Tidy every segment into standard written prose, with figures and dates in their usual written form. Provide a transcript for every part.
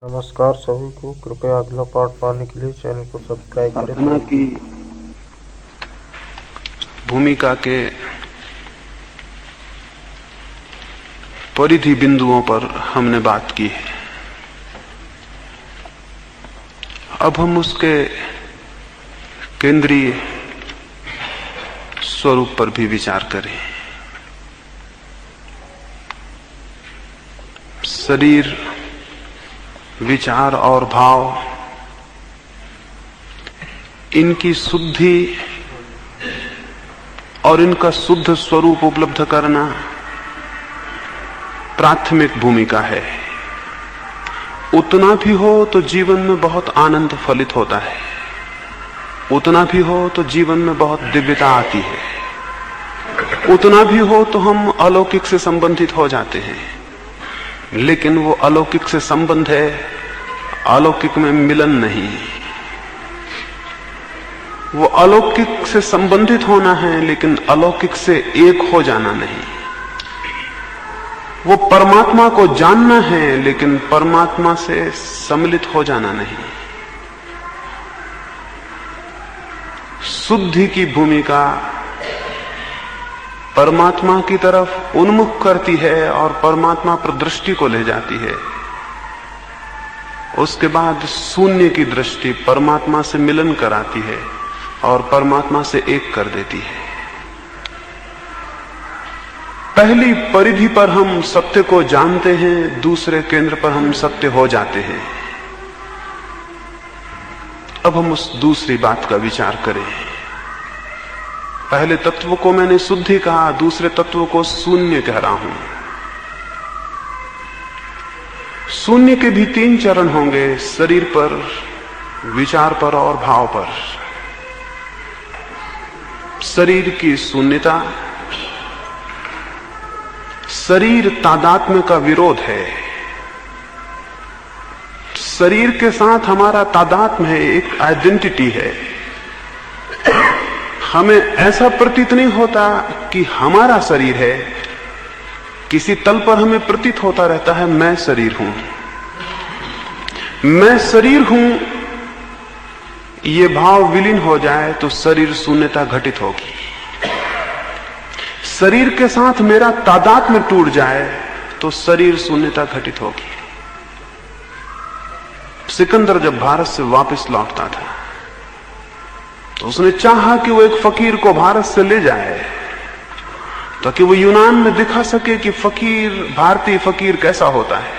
नमस्कार सभी को। कृपया अगला पार्ट पाने के लिए चैनल को सब्सक्राइब करें। प्रार्थना की भूमिका के परिधि बिंदुओं पर हमने बात की है। अब हम उसके केंद्रीय स्वरूप पर भी विचार करें। शरीर, विचार और भाव, इनकी शुद्धि और इनका शुद्ध स्वरूप उपलब्ध करना प्राथमिक भूमिका है। उतना भी हो तो जीवन में बहुत आनंद फलित होता है, उतना भी हो तो जीवन में बहुत दिव्यता आती है, उतना भी हो तो हम अलौकिक से संबंधित हो जाते हैं। लेकिन वो अलौकिक से संबंध है, अलौकिक में मिलन नहीं। वो अलौकिक से संबंधित होना है, लेकिन अलौकिक से एक हो जाना नहीं। वो परमात्मा को जानना है, लेकिन परमात्मा से सम्मिलित हो जाना नहीं। शुद्धि की भूमिका परमात्मा की तरफ उन्मुख करती है और परमात्मा पर दृष्टि को ले जाती है। उसके बाद शून्य की दृष्टि परमात्मा से मिलन कराती है और परमात्मा से एक कर देती है। पहली परिधि पर हम सत्य को जानते हैं, दूसरे केंद्र पर हम सत्य हो जाते हैं। अब हम उस दूसरी बात का विचार करें। पहले तत्व को मैंने शुद्धि कहा, दूसरे तत्व को शून्य कह रहा हूं। शून्य के भी तीन चरण होंगे: शरीर पर, विचार पर और भाव पर। शरीर की शून्यता। शरीर तादात्म्य का विरोध है। शरीर के साथ हमारा तादात्म्य है, एक आइडेंटिटी है। हमें ऐसा प्रतीत नहीं होता कि हमारा शरीर है, किसी तल पर हमें प्रतीत होता रहता है मैं शरीर हूं, मैं शरीर हूं। ये भाव विलीन हो जाए तो शरीर शून्यता घटित होगी। शरीर के साथ मेरा तादात्म्य टूट जाए तो शरीर शून्यता घटित होगी। सिकंदर जब भारत से वापस लौटता था तो उसने चाहा कि वो एक फकीर को भारत से ले जाए ताकि वो यूनान में दिखा सके कि फकीर, भारतीय फकीर कैसा होता है।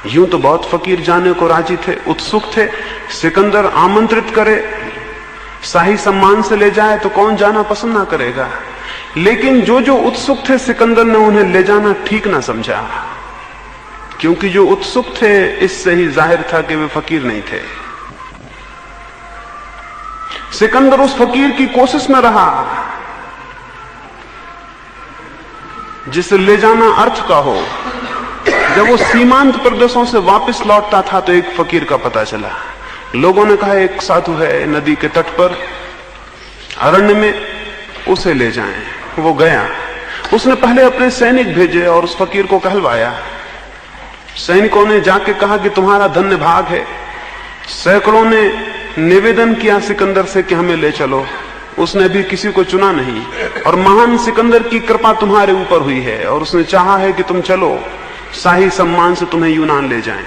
यूं तो बहुत फकीर जाने को राजी थे, उत्सुक थे। सिकंदर आमंत्रित करे, शाही सम्मान से ले जाए तो कौन जाना पसंद ना करेगा। लेकिन जो जो उत्सुक थे, सिकंदर ने उन्हें ले जाना ठीक ना समझा, क्योंकि जो उत्सुक थे इससे ही जाहिर था कि वे फकीर नहीं थे। सिकंदर उस फकीर की कोशिश में रहा जिसे ले जाना अर्थ का हो। जब वो सीमांत प्रदेशों से वापस लौटता था तो एक फकीर का पता चला। लोगों ने कहा एक साधु है नदी के तट पर, अरण्य में, उसे ले जाएं। वो गया। उसने पहले अपने सैनिक भेजे और उस फकीर को कहलवाया। सैनिकों ने जाके कहा कि तुम्हारा धन्य भाग है। सैकड़ों ने निवेदन किया सिकंदर से कि हमें ले चलो। उसने भी किसी को चुना नहीं और महान सिकंदर की कृपा तुम्हारे ऊपर हुई है और उसने चाहा है कि तुम चलो, शाही सम्मान से तुम्हें यूनान ले जाएं।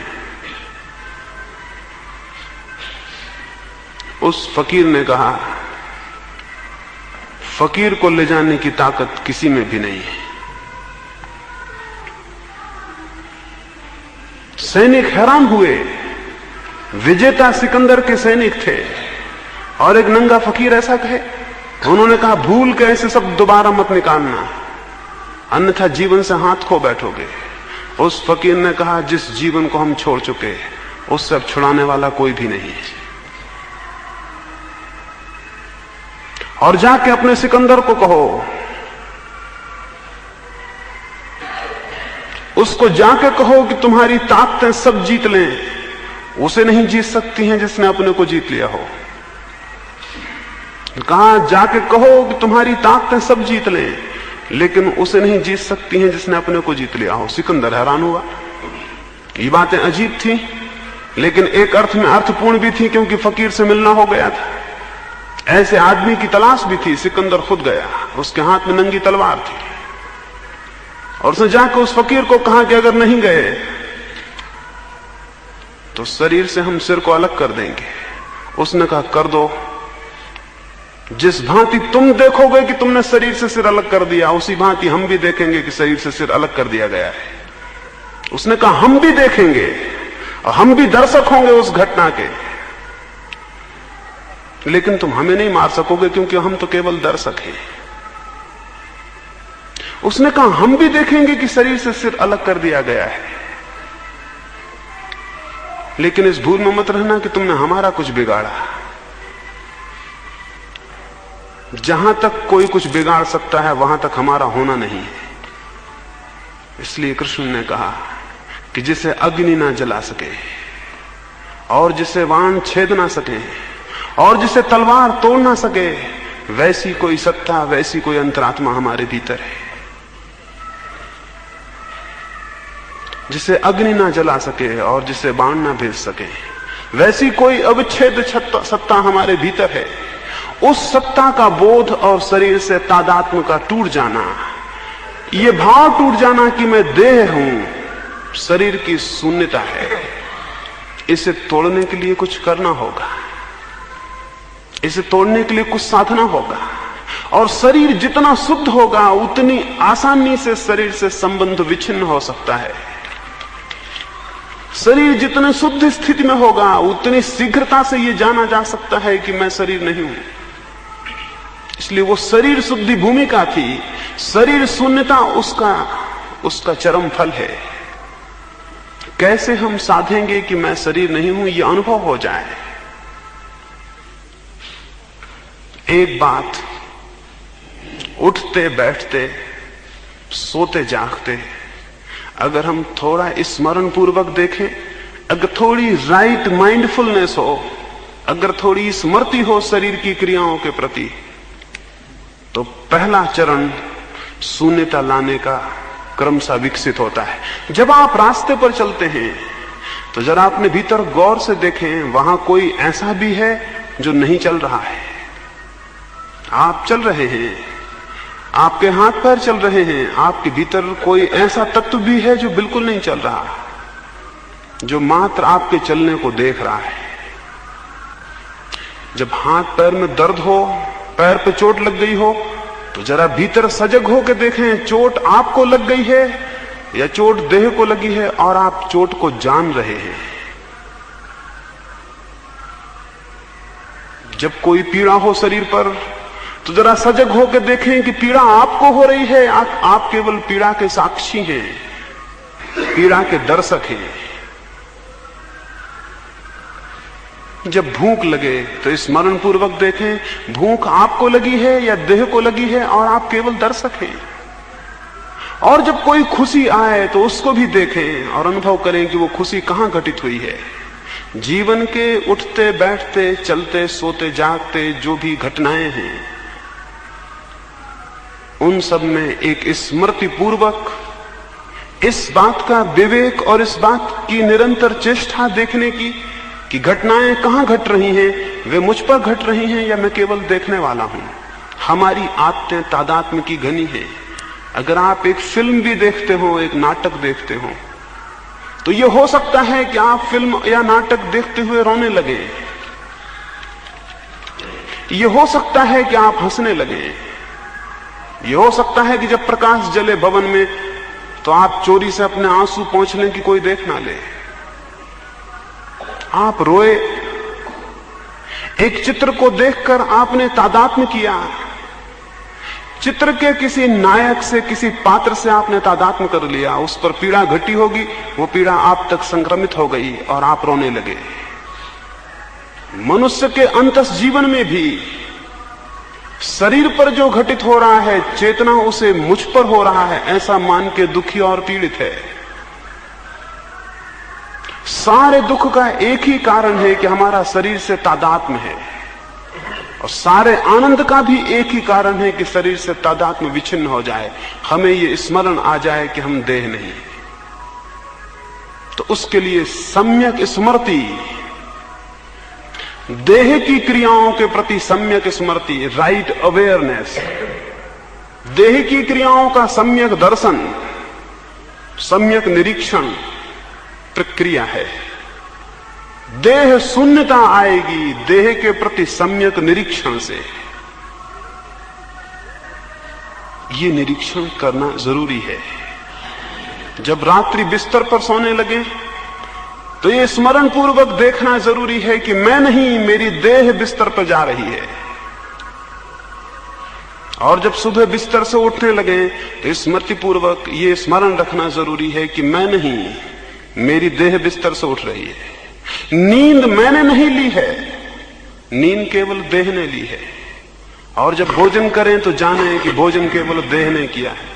उस फकीर ने कहा, फकीर को ले जाने की ताकत किसी में भी नहीं है। सैनिक हैरान हुए। विजेता सिकंदर के सैनिक थे और एक नंगा फकीर ऐसा कहे। उन्होंने कहा भूल के ऐसे सब दोबारा मत निकालना, अन्यथा जीवन से हाथ खो बैठोगे। उस फकीर ने कहा जिस जीवन को हम छोड़ चुके उससे अब छुड़ाने वाला कोई भी नहीं है। और जाके अपने सिकंदर को कहो, उसको जाके कहो कि तुम्हारी ताकतें सब जीत लें, उसे नहीं जीत सकती हैं जिसने अपने को जीत लिया हो। कहा जाके कहो कि तुम्हारी ताकतें सब जीत लें, लेकिन उसे नहीं जीत सकती हैं जिसने अपने को जीत लिया हो। सिकंदर हैरान हुआ। ये बातें अजीब थी, लेकिन एक अर्थ में अर्थपूर्ण भी थी, क्योंकि फकीर से मिलना हो गया था। ऐसे आदमी की तलाश भी थी। सिकंदर खुद गया, उसके हाथ में नंगी तलवार थी, और उसने जाकर उस फकीर को कहा कि अगर नहीं गए तो शरीर से हम सिर को अलग कर देंगे। उसने कहा कर दो, जिस भांति तुम देखोगे कि तुमने शरीर से सिर अलग कर दिया, उसी भांति हम भी देखेंगे कि शरीर से सिर अलग कर दिया गया है। उसने कहा हम भी देखेंगे और हम भी दर्शक होंगे उस घटना के, लेकिन तुम हमें नहीं मार सकोगे, क्योंकि हम तो केवल दर्शक हैं। उसने कहा हम भी देखेंगे कि शरीर से सिर अलग कर दिया गया है, लेकिन इस भूल में मत रहना कि तुमने हमारा कुछ बिगाड़ा। जहां तक कोई कुछ बिगाड़ सकता है, वहां तक हमारा होना नहीं है। इसलिए कृष्ण ने कहा कि जिसे अग्नि ना जला सके, और जिसे बाण छेद ना सके, और जिसे तलवार तोड़ ना सके, वैसी कोई सत्ता, वैसी कोई अंतरात्मा हमारे भीतर है। जिसे अग्नि ना जला सके और जिसे बाण ना भेज सके, वैसी कोई अविच्छेद सत्ता हमारे भीतर है। उस सत्ता का बोध और शरीर से तादात्म्य का टूट जाना, ये भाव टूट जाना कि मैं देह हूं, शरीर की शून्यता है। इसे तोड़ने के लिए कुछ करना होगा, इसे तोड़ने के लिए कुछ साधना होगा, और शरीर जितना शुद्ध होगा उतनी आसानी से शरीर से संबंध विच्छिन्न हो सकता है। शरीर जितने शुद्ध स्थिति में होगा उतनी शीघ्रता से यह जाना जा सकता है कि मैं शरीर नहीं हूं। इसलिए वो शरीर शुद्धि भूमिका थी, शरीर शून्यता उसका चरम फल है। कैसे हम साधेंगे कि मैं शरीर नहीं हूं, यह अनुभव हो जाए। एक बात, उठते बैठते सोते जागते अगर हम थोड़ा स्मरण पूर्वक देखें, अगर थोड़ी राइट माइंडफुलनेस हो, अगर थोड़ी स्मृति हो शरीर की क्रियाओं के प्रति, तो पहला चरण शून्यता लाने का क्रमशः विकसित होता है। जब आप रास्ते पर चलते हैं तो जरा अपने भीतर गौर से देखें, वहां कोई ऐसा भी है जो नहीं चल रहा है। आप चल रहे हैं, आपके हाथ पैर चल रहे हैं, आपके भीतर कोई ऐसा तत्व भी है जो बिल्कुल नहीं चल रहा, जो मात्र आपके चलने को देख रहा है। जब हाथ पैर में दर्द हो, पैर पे चोट लग गई हो, तो जरा भीतर सजग होकर देखें, चोट आपको लग गई है या चोट देह को लगी है, और आप चोट को जान रहे हैं। जब कोई पीड़ा हो शरीर पर, तो जरा सजग होकर देखें कि पीड़ा आपको हो रही है, आप केवल पीड़ा के साक्षी हैं, पीड़ा के दर्शक हैं। जब भूख लगे तो स्मरण पूर्वक देखें, भूख आपको लगी है या देह को लगी है, और आप केवल दर्शक हैं। और जब कोई खुशी आए तो उसको भी देखें और अनुभव करें कि वो खुशी कहां घटित हुई है। जीवन के उठते बैठते चलते सोते जागते जो भी घटनाएं हैं, उन सब में एक स्मृति पूर्वक इस बात का विवेक और इस बात की निरंतर चेष्टा देखने की कि घटनाएं कहां घट रही हैं, वे मुझ पर घट रही हैं या मैं केवल देखने वाला हूं। हमारी आदतें तादात्म्य की घनी हैं। अगर आप एक फिल्म भी देखते हो, एक नाटक देखते हो, तो यह हो सकता है कि आप फिल्म या नाटक देखते हुए रोने लगे, यह हो सकता है कि आप हंसने लगे, यह हो सकता है कि जब प्रकाश जले भवन में तो आप चोरी से अपने आंसू पोंछ लें कि कोई देख ना ले, आप रोए। एक चित्र को देखकर आपने तादात्म्य किया, चित्र के किसी नायक से, किसी पात्र से आपने तादात्म्य कर लिया, उस पर पीड़ा घटी होगी, वो पीड़ा आप तक संक्रमित हो गई और आप रोने लगे। मनुष्य के अंतस जीवन में भी शरीर पर जो घटित हो रहा है, चेतना उसे मुझ पर हो रहा है ऐसा मान के दुखी और पीड़ित है। सारे दुख का एक ही कारण है कि हमारा शरीर से तादात्म्य है, और सारे आनंद का भी एक ही कारण है कि शरीर से तादात्म्य विच्छिन्न हो जाए, हमें ये स्मरण आ जाए कि हम देह नहीं। तो उसके लिए सम्यक स्मृति, देह की क्रियाओं के प्रति सम्यक स्मृति, राइट अवेयरनेस, देह की क्रियाओं का सम्यक दर्शन, सम्यक निरीक्षण प्रक्रिया है। देह शून्यता आएगी देह के प्रति सम्यक निरीक्षण से। ये निरीक्षण करना जरूरी है। जब रात्रि बिस्तर पर सोने लगे तो ये स्मरण पूर्वक देखना जरूरी है कि मैं नहीं, मेरी देह बिस्तर पर जा रही है। और जब सुबह बिस्तर से उठने लगे तो स्मृति पूर्वक ये स्मरण रखना जरूरी है कि मैं नहीं, मेरी देह बिस्तर से उठ रही है। नींद मैंने नहीं ली है, नींद केवल देह ने ली है। और जब भोजन करें तो जाने कि भोजन केवल देह ने किया है।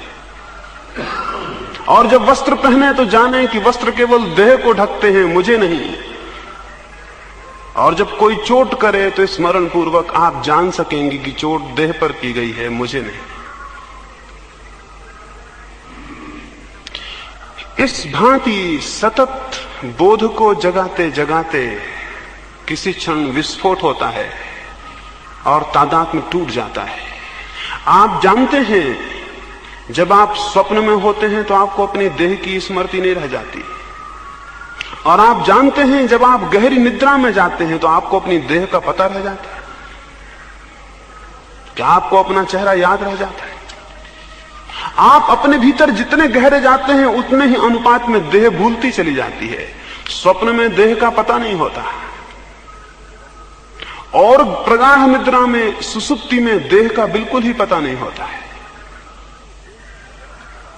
और जब वस्त्र पहने तो जाने कि वस्त्र केवल देह को ढकते हैं, मुझे नहीं। और जब कोई चोट करे तो स्मरण पूर्वक आप जान सकेंगे कि चोट देह पर की गई है, मुझे नहीं। इस भांति सतत बोध को जगाते जगाते किसी क्षण विस्फोट होता है और तादात्म्य टूट जाता है। आप जानते हैं जब आप स्वप्न में होते हैं तो आपको अपनी देह की स्मृति नहीं रह जाती, और आप जानते हैं जब आप गहरी निद्रा में जाते हैं तो आपको अपनी देह का पता रह जाता है, क्या आपको अपना चेहरा याद रह जाता है। आप अपने भीतर जितने गहरे जाते हैं उतने ही अनुपात में देह भूलती चली जाती है। स्वप्न में देह का पता नहीं होता, और प्रगाढ़ निद्रा में, सुसुप्ति में देह का बिल्कुल ही पता नहीं होता है।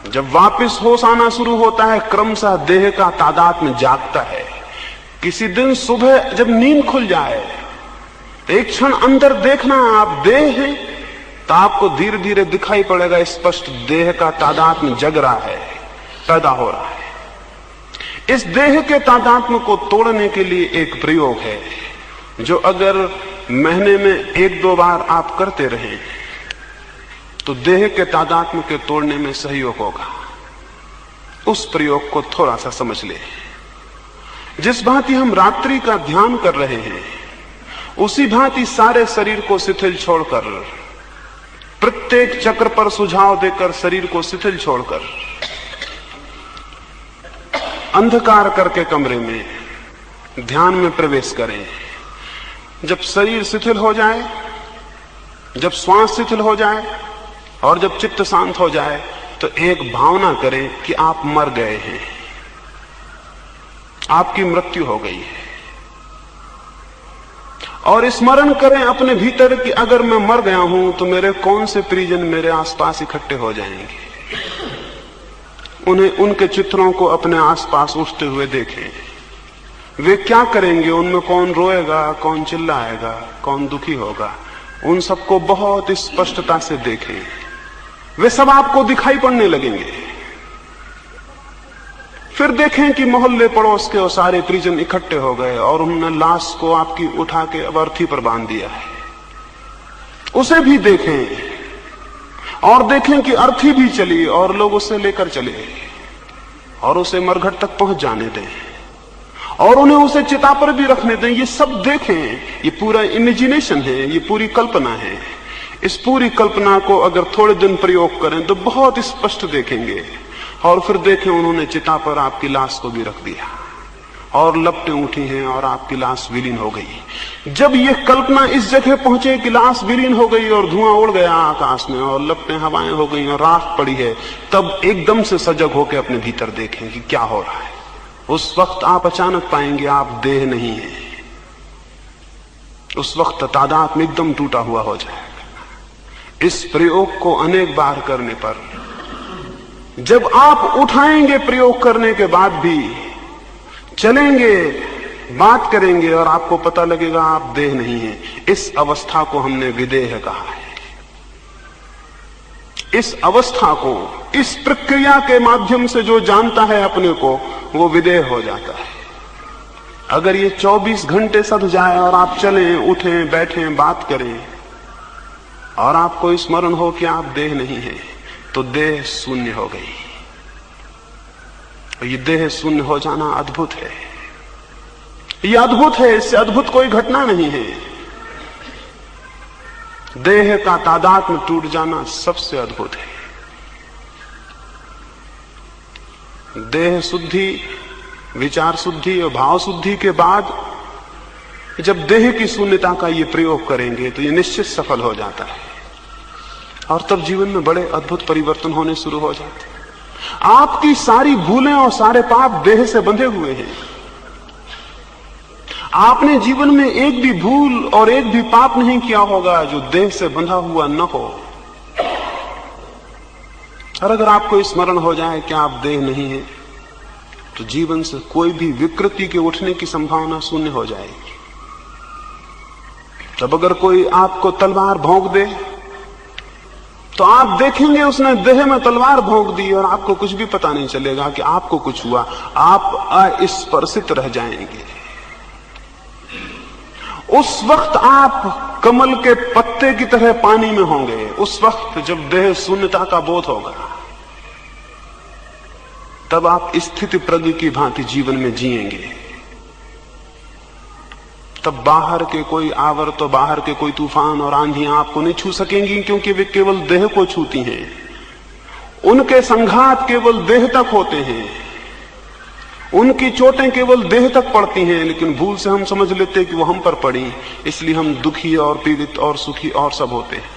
जब वापस होश आना शुरू होता है, क्रमशः देह का तादात्म्य जागता है। किसी दिन सुबह जब नींद खुल जाए, एक क्षण अंदर देखना आप देह हैं, तो आपको धीरे धीरे दिखाई पड़ेगा स्पष्ट देह का तादात्म्य जग रहा है, पैदा हो रहा है। इस देह के तादात्म्य को तोड़ने के लिए एक प्रयोग है जो अगर महीने में 1-2 बार आप करते रहें तो देह के तादात्म्य के तोड़ने में सहयोग होगा। उस प्रयोग को थोड़ा सा समझ ले। जिस भांति हम रात्रि का ध्यान कर रहे हैं, उसी भांति सारे शरीर को शिथिल छोड़कर, प्रत्येक चक्र पर सुझाव देकर शरीर को शिथिल छोड़कर, अंधकार करके कमरे में ध्यान में प्रवेश करें। जब शरीर शिथिल हो जाए, जब श्वास शिथिल हो जाए और जब चित्त शांत हो जाए, तो एक भावना करें कि आप मर गए हैं, आपकी मृत्यु हो गई है। और स्मरण करें अपने भीतर कि अगर मैं मर गया हूं तो मेरे कौन से परिजन मेरे आसपास इकट्ठे हो जाएंगे। उन्हें, उनके चित्रों को अपने आसपास उठते हुए देखें। वे क्या करेंगे, उनमें कौन रोएगा, कौन चिल्लाएगा, कौन दुखी होगा, उन सबको बहुत स्पष्टता से देखें। वे सब आपको दिखाई पड़ने लगेंगे। फिर देखें कि मोहल्ले पड़ोस के और सारे परिजन इकट्ठे हो गए और उन्होंने लाश को आपकी उठा के अब अर्थी पर बांध दिया है। उसे भी देखें और देखें कि अर्थी भी चली और लोग उसे लेकर चले और उसे मरघट तक पहुंच जाने दें और उन्हें उसे चिता पर भी रखने दें। ये सब देखें। ये पूरा इमेजिनेशन है, ये पूरी कल्पना है। इस पूरी कल्पना को अगर थोड़े दिन प्रयोग करें तो बहुत स्पष्ट देखेंगे। और फिर देखें उन्होंने चिता पर आपकी लाश को भी रख दिया और लपटें उठी हैं और आपकी लाश विलीन हो गई। जब यह कल्पना इस जगह पहुंचे कि लाश विलीन हो गई और धुआं उड़ गया आकाश में और लपटें हवाएं हो गई और राख पड़ी है, तब एकदम से सजग होकर अपने भीतर देखें कि क्या हो रहा है। उस वक्त आप अचानक पाएंगे आप देह नहीं है। उस वक्त तादात्म्य एकदम टूटा हुआ हो जाएगा। इस प्रयोग को अनेक बार करने पर जब आप उठाएंगे, प्रयोग करने के बाद भी चलेंगे, बात करेंगे और आपको पता लगेगा आप देह नहीं है। इस अवस्था को हमने विदेह कहा है। इस अवस्था को, इस प्रक्रिया के माध्यम से जो जानता है अपने को, वो विदेह हो जाता है। अगर ये 24 घंटे सध जाए और आप चलें, उठें, बैठें, बात करें और आपको स्मरण हो कि आप देह नहीं है, तो देह शून्य हो गई। और ये देह शून्य हो जाना अद्भुत है, ये अद्भुत है, इससे अद्भुत कोई घटना नहीं है। देह का तादाद में टूट जाना सबसे अद्भुत है। देह शुद्धि, विचार शुद्धि और भाव शुद्धि के बाद जब देह की शून्यता का ये प्रयोग करेंगे तो ये निश्चित सफल हो जाता है और तब जीवन में बड़े अद्भुत परिवर्तन होने शुरू हो जाते हैं। आपकी सारी भूलें और सारे पाप देह से बंधे हुए हैं। आपने जीवन में एक भी भूल और एक भी पाप नहीं किया होगा जो देह से बंधा हुआ न हो। और अगर आपको स्मरण हो जाए कि आप देह नहीं है तो जीवन से कोई भी विकृति के उठने की संभावना शून्य हो जाएगी। तब अगर कोई आपको तलवार भोंक दे तो आप देखेंगे उसने देह में तलवार भोंक दी और आपको कुछ भी पता नहीं चलेगा कि आपको कुछ हुआ। आप अस्पर्शित रह जाएंगे। उस वक्त आप कमल के पत्ते की तरह पानी में होंगे। उस वक्त जब देह शून्यता का बोध होगा तब आप स्थिति प्रज्ञ की भांति जीवन में जिएंगे। तब बाहर के कोई आवर्त, बाहर के कोई तूफान और आंधियां आपको नहीं छू सकेंगी, क्योंकि वे केवल देह को छूती हैं। उनके संघात केवल देह तक होते हैं, उनकी चोटें केवल देह तक पड़ती हैं। लेकिन भूल से हम समझ लेते कि वो हम पर पड़ी, इसलिए हम दुखी और पीड़ित और सुखी और सब होते हैं।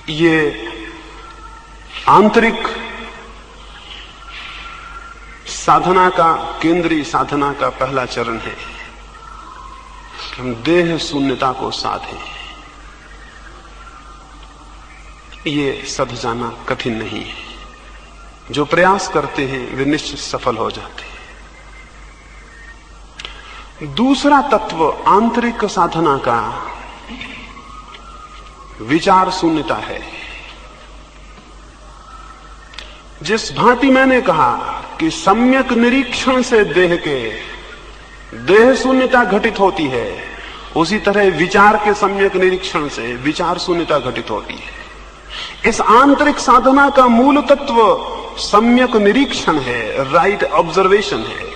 ये आंतरिक साधना का, केंद्रीय साधना का पहला चरण है कि हम देह शून्यता को साधें। ये सध जाना कठिन नहीं है। जो प्रयास करते हैं वे निश्चित सफल हो जाते हैं। दूसरा तत्व आंतरिक साधना का विचार शून्यता है। जिस भांति मैंने कहा कि सम्यक निरीक्षण से देह शून्यता घटित होती है, उसी तरह विचार के सम्यक निरीक्षण से विचार शून्यता घटित होती है। इस आंतरिक साधना का मूल तत्व सम्यक निरीक्षण है, राइट ऑब्जर्वेशन है।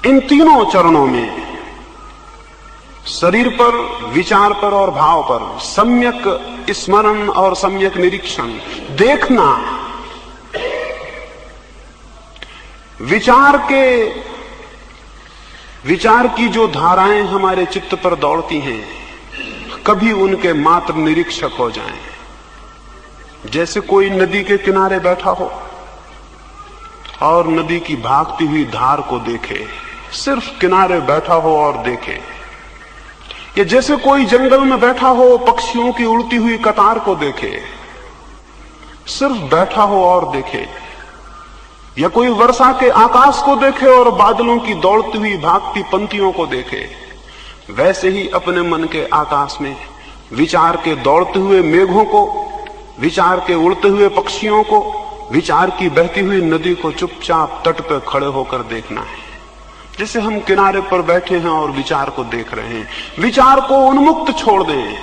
इन तीनों चरणों में शरीर पर, विचार पर और भाव पर सम्यक स्मरण और सम्यक निरीक्षण, देखना। विचार की जो धाराएं हमारे चित्त पर दौड़ती हैं, कभी उनके मात्र निरीक्षक हो जाएं। जैसे कोई नदी के किनारे बैठा हो और नदी की भागती हुई धार को देखे, सिर्फ किनारे बैठा हो और देखे। या जैसे कोई जंगल में बैठा हो, पक्षियों की उड़ती हुई कतार को देखे, सिर्फ बैठा हो और देखे। या कोई वर्षा के आकाश को देखे और बादलों की दौड़ती हुई भागती पंक्तियों को देखे। वैसे ही अपने मन के आकाश में विचार के दौड़ते हुए मेघों को, विचार के उड़ते हुए पक्षियों को, विचार की बहती हुई नदी को चुपचाप तट पर खड़े होकर देखना है। जैसे हम किनारे पर बैठे हैं और विचार को देख रहे हैं। विचार को उन्मुक्त छोड़ दें,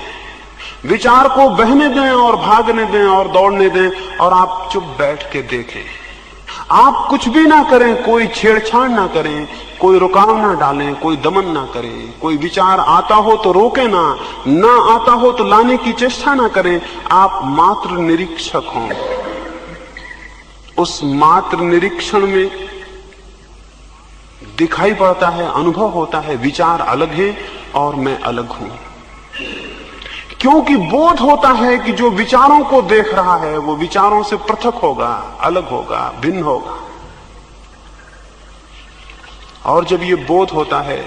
विचार को बहने दें और भागने दें और दौड़ने दें, और आप चुप बैठ के देखें। आप कुछ भी ना करें, कोई छेड़छाड़ ना करें, कोई रुकाव ना डालें, कोई दमन ना करें। कोई विचार आता हो तो रोके ना आता हो तो लाने की चेष्टा ना करें। आप मात्र निरीक्षक हों। उस मात्र निरीक्षण में दिखाई पड़ता है, अनुभव होता है, विचार अलग है और मैं अलग हूं। क्योंकि बोध होता है कि जो विचारों को देख रहा है वो विचारों से पृथक होगा, अलग होगा, भिन्न होगा। और जब ये बोध होता है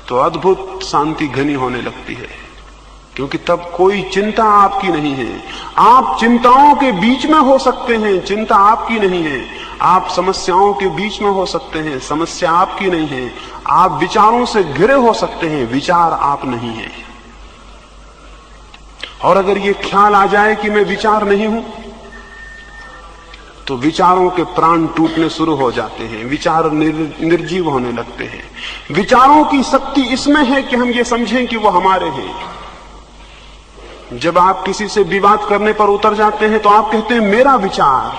तो अद्भुत शांति घनी होने लगती है, क्योंकि तब कोई चिंता आपकी नहीं है। आप चिंताओं के बीच में हो सकते हैं, चिंता आपकी नहीं है। आप समस्याओं के बीच में हो सकते हैं, समस्या आपकी नहीं है। आप विचारों से घिरे हो सकते हैं, विचार आप नहीं है। और अगर ये ख्याल आ जाए कि मैं विचार नहीं हूं, तो विचारों के प्राण टूटने शुरू हो जाते हैं, विचार निर्जीव होने लगते हैं। विचारों की शक्ति इसमें है कि हम ये समझें कि वो हमारे हैं। जब आप किसी से विवाद करने पर उतर जाते हैं तो आप कहते हैं मेरा विचार,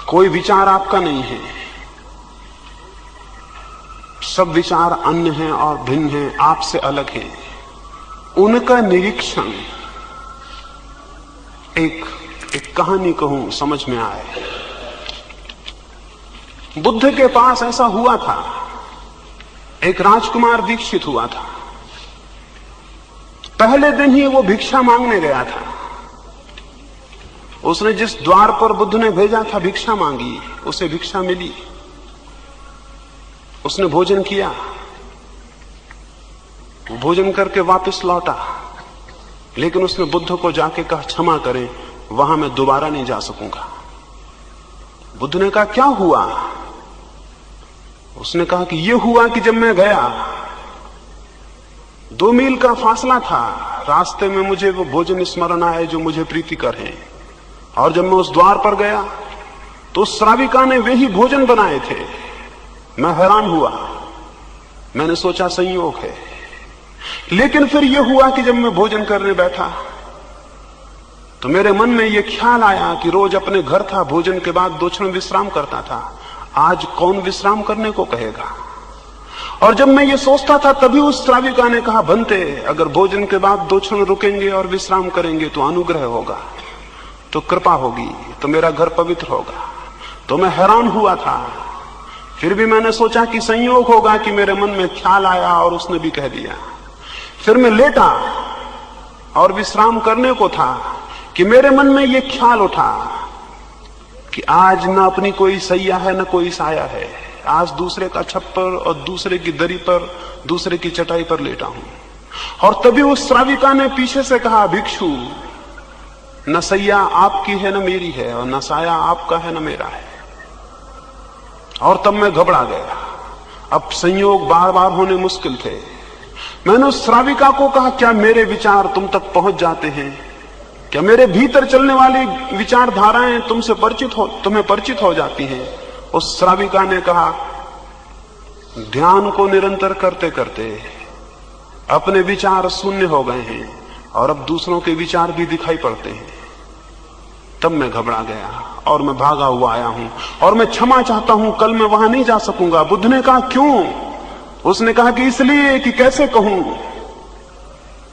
कोई विचार आपका नहीं है, सब विचार अन्य हैं और भिन्न हैं, आपसे अलग हैं। उनका निरीक्षण एक कहानी कहूं समझ में आए। बुद्ध के पास ऐसा हुआ था, एक राजकुमार दीक्षित हुआ था। पहले दिन ही वो भिक्षा मांगने गया था। उसने जिस द्वार पर बुद्ध ने भेजा था भिक्षा मांगी, उसे भिक्षा मिली। उसने भोजन किया, भोजन करके वापस लौटा, लेकिन उसने बुद्ध को जाके कहा क्षमा करें, वहां मैं दोबारा नहीं जा सकूंगा। बुद्ध ने कहा क्या हुआ? उसने कहा कि यह हुआ कि जब मैं गया 2 मील का फासला था, रास्ते में मुझे वो भोजन स्मरण आए जो मुझे प्रीतिकर हैं, और जब मैं उस द्वार पर गया तो उस श्राविका ने वे ही भोजन बनाए थे। मैं हैरान हुआ, मैंने सोचा संयोग है। लेकिन फिर यह हुआ कि जब मैं भोजन करने बैठा तो मेरे मन में यह ख्याल आया कि रोज अपने घर था, भोजन के बाद 2 क्षण विश्राम करता था, आज कौन विश्राम करने को कहेगा। और जब मैं ये सोचता था तभी उस श्राविका ने कहा, बनते अगर भोजन के बाद 2 क्षण रुकेंगे और विश्राम करेंगे तो अनुग्रह होगा, तो कृपा होगी, तो मेरा घर पवित्र होगा। तो मैं हैरान हुआ था, फिर भी मैंने सोचा कि संयोग होगा कि मेरे मन में ख्याल आया और उसने भी कह दिया। फिर मैं लेटा और विश्राम करने को था कि मेरे मन में यह ख्याल उठा कि आज न अपनी कोई सैया है न कोई साया है, आज दूसरे का छप्पर और दूसरे की दरी पर, दूसरे की चटाई पर लेटा हूं। और तभी उस श्राविका ने पीछे से कहा, भिक्षु न सैया आपकी है न मेरी है, और न साया आपका है न मेरा है। और तब मैं घबरा गया। अब संयोग बार बार होने मुश्किल थे। मैंने उस श्राविका को कहा, क्या मेरे विचार तुम तक पहुंच जाते हैं? क्या मेरे भीतर चलने वाली विचारधाराएं तुम्हें परिचित हो जाती हैं? उस श्राविका ने कहा, ध्यान को निरंतर करते करते अपने विचार शून्य हो गए हैं और अब दूसरों के विचार भी दिखाई पड़ते हैं। तब मैं घबरा गया और मैं भागा हुआ आया हूं और मैं क्षमा चाहता हूं, कल मैं वहां नहीं जा सकूंगा। बुद्ध ने कहा क्यों? उसने कहा कि इसलिए कि कैसे कहूं,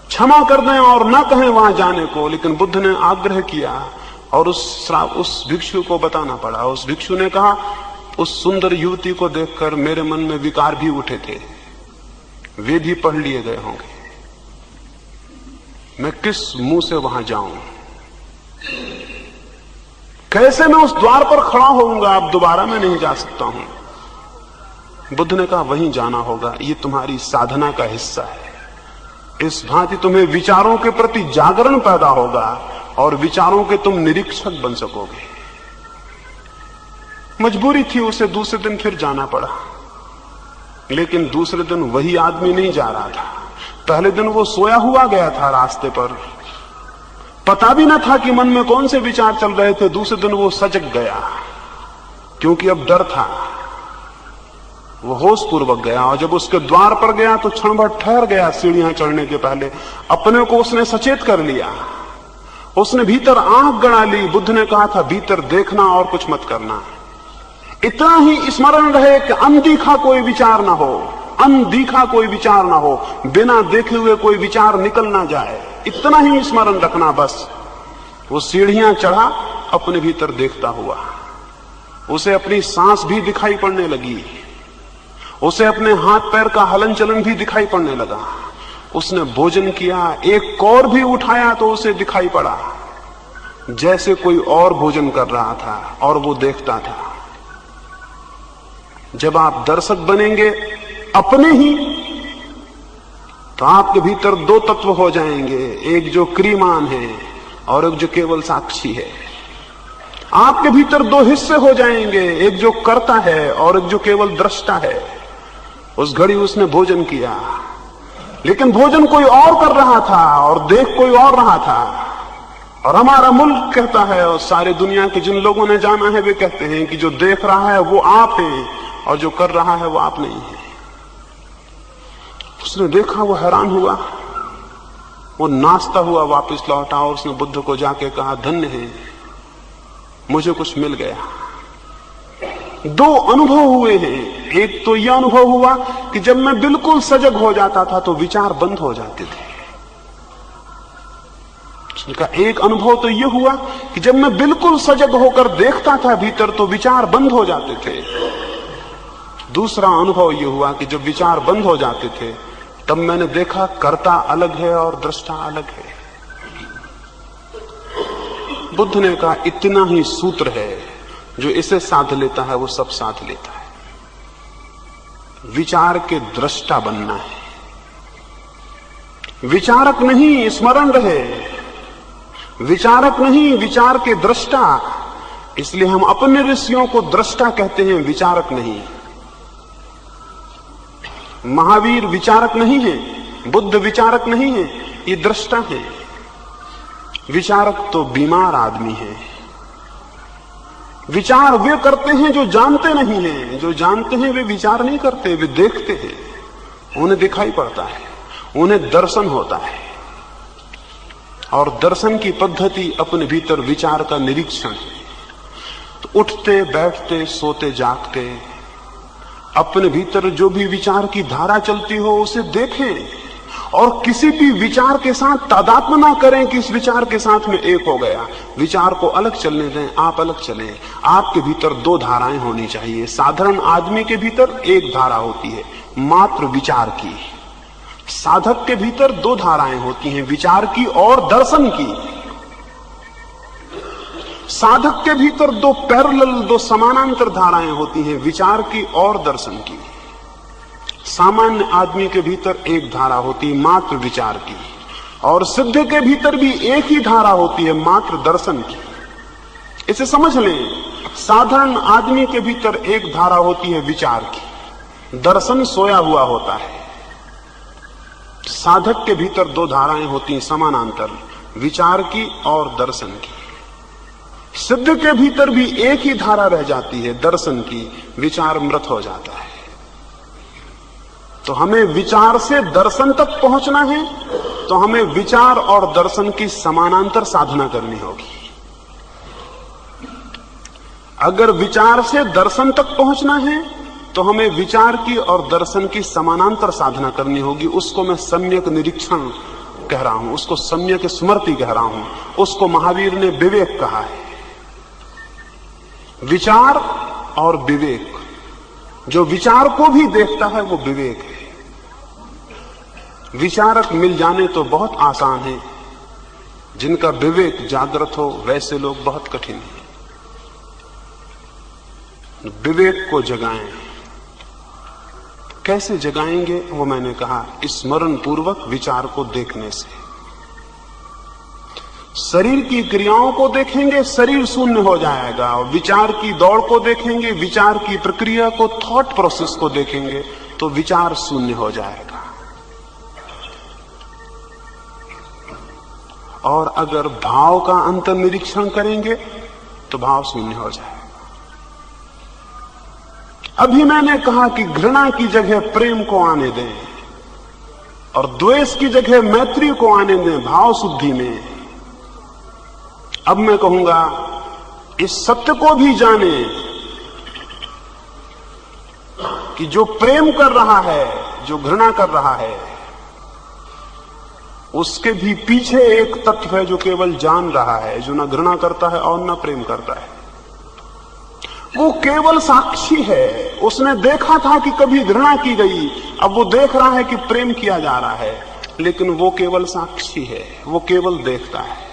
क्षमा कर दें और ना कहें वहां जाने को। लेकिन बुद्ध ने आग्रह किया और उस भिक्षु को बताना पड़ा। उस भिक्षु ने कहा, उस सुंदर युवती को देखकर मेरे मन में विकार भी उठे थे, वे भी पढ़ लिए गए होंगे, मैं किस मुंह से वहां जाऊं? कैसे मैं उस द्वार पर खड़ा होऊंगा? अब दोबारा मैं नहीं जा सकता हूं। बुद्ध ने कहा, वहीं जाना होगा, ये तुम्हारी साधना का हिस्सा है। इस भांति तुम्हें विचारों के प्रति जागरण पैदा होगा और विचारों के तुम निरीक्षक बन सकोगे। मजबूरी थी, उसे दूसरे दिन फिर जाना पड़ा। लेकिन दूसरे दिन वही आदमी नहीं जा रहा था। पहले दिन वो सोया हुआ गया था रास्ते पर, पता भी न था कि मन में कौन से विचार चल रहे थे। दूसरे दिन वो सजग गया, क्योंकि अब डर था। वो होश पूर्वक गया और जब उसके द्वार पर गया तो क्षण भर ठहर गया। सीढ़ियां चढ़ने के पहले अपने को उसने सचेत कर लिया। उसने भीतर आंख गड़ा ली। बुद्ध ने कहा था, भीतर देखना और कुछ मत करना। इतना ही स्मरण रहे कि अनदेखा कोई विचार ना हो, अनदेखा कोई विचार ना हो, बिना देखे हुए कोई विचार निकल ना जाए, इतना ही स्मरण रखना बस। वो सीढ़ियां चढ़ा अपने भीतर देखता हुआ। उसे अपनी सांस भी दिखाई पड़ने लगी, उसे अपने हाथ पैर का हलन चलन भी दिखाई पड़ने लगा। उसने भोजन किया, एक कौर भी उठाया तो उसे दिखाई पड़ा जैसे कोई और भोजन कर रहा था और वो देखता था। जब आप दर्शक बनेंगे अपने ही, तो आपके भीतर 2 तत्व हो जाएंगे, एक जो क्रियमान है और एक जो केवल साक्षी है। आपके भीतर 2 हिस्से हो जाएंगे, एक जो करता है और एक जो केवल दृष्टा है। उस घड़ी उसने भोजन किया, लेकिन भोजन कोई और कर रहा था और देख कोई और रहा था। और हमारा मुल्क कहता है और सारे दुनिया के जिन लोगों ने जाना है वे कहते हैं कि जो देख रहा है वो आप हैं और जो कर रहा है वो आप नहीं है। उसने देखा, वो हैरान हुआ, वो नाचता हुआ वापस लौटा और उसने बुद्ध को जाके कहा, धन्य है, मुझे कुछ मिल गया। दो अनुभव हुए हैं। एक तो यह अनुभव हुआ कि जब मैं बिल्कुल सजग हो जाता था तो विचार बंद हो जाते थे। उसका एक अनुभव तो यह हुआ कि जब मैं बिल्कुल सजग होकर देखता था भीतर तो विचार बंद हो जाते थे। दूसरा अनुभव यह हुआ कि जब विचार बंद हो जाते थे तब मैंने देखा कर्ता अलग है और दृष्टा अलग है। बुद्ध ने कहा इतना ही सूत्र है, जो इसे साध लेता है वो सब साध लेता है। विचार के दृष्टा बनना है, विचारक नहीं, स्मरण रहे, विचारक नहीं, विचार के दृष्टा। इसलिए हम अपने ऋषियों को दृष्टा कहते हैं, विचारक नहीं। महावीर विचारक नहीं है, बुद्ध विचारक नहीं है, ये दृष्टा है। विचारक तो बीमार आदमी है। विचार वे करते हैं जो जानते नहीं हैं, जो जानते हैं वे विचार नहीं करते, वे देखते हैं, उन्हें दिखाई पड़ता है, उन्हें दर्शन होता है। और दर्शन की पद्धति अपने भीतर विचार का निरीक्षण है। तो उठते बैठते सोते जागते अपने भीतर जो भी विचार की धारा चलती हो उसे देखें और किसी भी विचार के साथ तादात्म्य ना करें कि इस विचार के साथ में एक हो गया। विचार को अलग चलने दें, आप अलग चलें। आपके भीतर दो धाराएं होनी चाहिए। साधारण आदमी के भीतर एक धारा होती है, मात्र विचार की। साधक के भीतर दो धाराएं होती हैं, विचार की और दर्शन की। साधक के भीतर दो पैरेलल, दो समानांतर धाराएं होती हैं, विचार की और दर्शन की। सामान्य आदमी के भीतर एक धारा होती है, मात्र विचार की। और सिद्ध के भीतर भी एक ही धारा होती है, मात्र दर्शन की। इसे समझ लें, साधारण आदमी के भीतर एक धारा होती है विचार की, दर्शन सोया हुआ होता है। साधक के भीतर दो धाराएं होती हैं समानांतर, विचार की और दर्शन की। सिद्ध के भीतर भी एक ही धारा रह जाती है, दर्शन की। विचार मृत हो जाता है। तो हमें विचार से दर्शन तक पहुंचना है तो हमें विचार और दर्शन की समानांतर साधना करनी होगी। अगर विचार से दर्शन तक पहुंचना है तो हमें विचार की और दर्शन की समानांतर साधना करनी होगी। उसको मैं सम्यक निरीक्षण कह रहा हूं, उसको सम्यक स्मृति कह रहा हूं, उसको महावीर ने विवेक कहा है। विचार और विवेक, जो विचार को भी देखता है वो विवेक है। विचारक मिल जाने तो बहुत आसान है, जिनका विवेक जागृत हो वैसे लोग बहुत कठिन हैं। विवेक को जगाएं। कैसे जगाएंगे वो मैंने कहा, स्मरण पूर्वक विचार को देखने से। शरीर की क्रियाओं को देखेंगे, शरीर शून्य हो जाएगा। और विचार की दौड़ को देखेंगे, विचार की प्रक्रिया को, थॉट प्रोसेस को देखेंगे तो विचार शून्य हो जाएगा। और अगर भाव का अंतर निरीक्षण करेंगे तो भाव शून्य हो जाएगा। अभी मैंने कहा कि घृणा की जगह प्रेम को आने दें और द्वेष की जगह मैत्री को आने दें भाव शुद्धि में। अब मैं कहूंगा इस सत्य को भी जाने कि जो प्रेम कर रहा है, जो घृणा कर रहा है, उसके भी पीछे एक तत्व है जो केवल जान रहा है, जो न घृणा करता है और न प्रेम करता है। वो केवल साक्षी है। उसने देखा था कि कभी घृणा की गई, अब वो देख रहा है कि प्रेम किया जा रहा है, लेकिन वो केवल साक्षी है, वो केवल देखता है।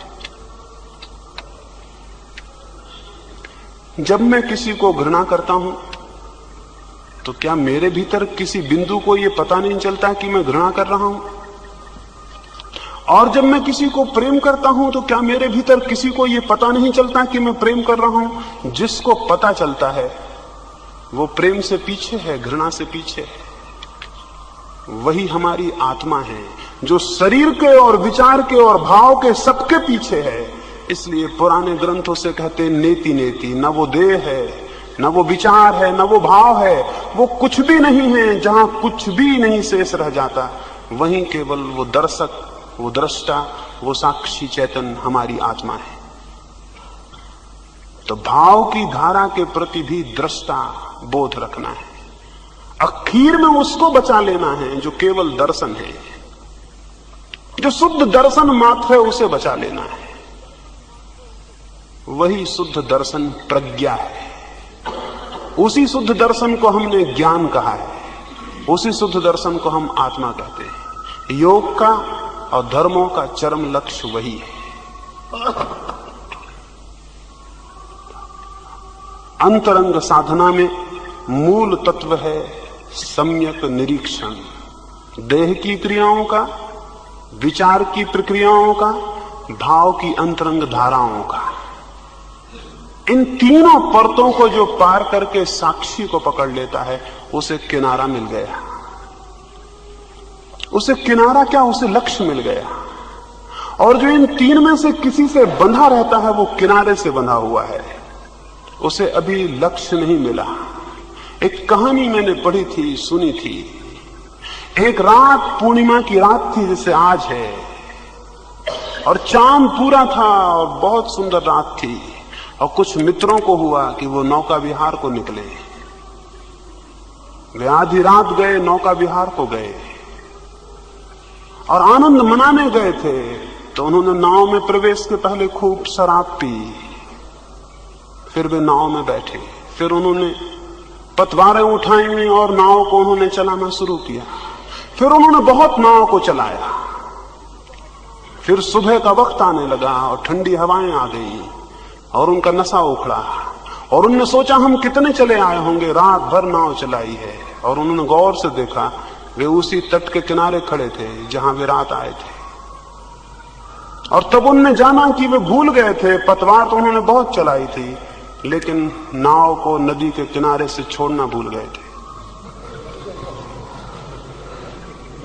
जब मैं किसी को घृणा करता हूं तो क्या मेरे भीतर किसी बिंदु को यह पता नहीं चलता कि मैं घृणा कर रहा हूं? और जब मैं किसी को प्रेम करता हूं तो क्या मेरे भीतर किसी को यह पता नहीं चलता कि मैं प्रेम कर रहा हूं? जिसको पता चलता है वो प्रेम से पीछे है, घृणा से पीछे है। वही हमारी आत्मा है जो शरीर के और विचार के और भाव के सबके पीछे है। इसलिए पुराने ग्रंथों से कहते नेति नेति, न वो देह है, न वो विचार है, न वो भाव है, वो कुछ भी नहीं है। जहां कुछ भी नहीं शेष रह जाता वहीं केवल वो दर्शक, वो दृष्टा, वो साक्षी चेतन हमारी आत्मा है। तो भाव की धारा के प्रति भी दृष्टा बोध रखना है। आखिर में उसको बचा लेना है जो केवल दर्शन है, जो शुद्ध दर्शन मात्र है, उसे बचा लेना है। वही शुद्ध दर्शन प्रज्ञा है। उसी शुद्ध दर्शन को हमने ज्ञान कहा है, उसी शुद्ध दर्शन को हम आत्मा कहते हैं। योग का और धर्मों का चरम लक्ष्य वही है। अंतरंग साधना में मूल तत्व है सम्यक निरीक्षण, देह की क्रियाओं का, विचार की प्रक्रियाओं का, भाव की अंतरंग धाराओं का। इन तीनों परतों को जो पार करके साक्षी को पकड़ लेता है, उसे किनारा मिल गया। उसे किनारा क्या, उसे लक्ष्य मिल गया। और जो इन तीन में से किसी से बंधा रहता है, वो किनारे से बंधा हुआ है, उसे अभी लक्ष्य नहीं मिला। एक कहानी मैंने पढ़ी थी, सुनी थी। एक रात, पूर्णिमा की रात थी जैसे आज है, और चांद पूरा था और बहुत सुंदर रात थी। और कुछ मित्रों को हुआ कि वो नौका विहार को निकले। वे आधी रात गए, नौका विहार को गए और आनंद मनाने गए थे। तो उन्होंने नाव में प्रवेश के पहले खूब शराब पी। फिर वे नाव में बैठे, फिर उन्होंने पतवारें उठाई और नाव को उन्होंने चलाना शुरू किया। फिर उन्होंने बहुत नाव को चलाया। फिर सुबह का वक्त आने लगा और ठंडी हवाएं आ गई और उनका नशा उखड़ा। और उन्होंने सोचा हम कितने चले आए होंगे, रात भर नाव चलाई है। और उन्होंने गौर से देखा, वे उसी तट के किनारे खड़े थे जहां वे रात आए थे। और तब उन्होंने जाना कि वे भूल गए थे। पतवार तो उन्होंने बहुत चलाई थी, लेकिन नाव को नदी के किनारे से छोड़ना भूल गए थे।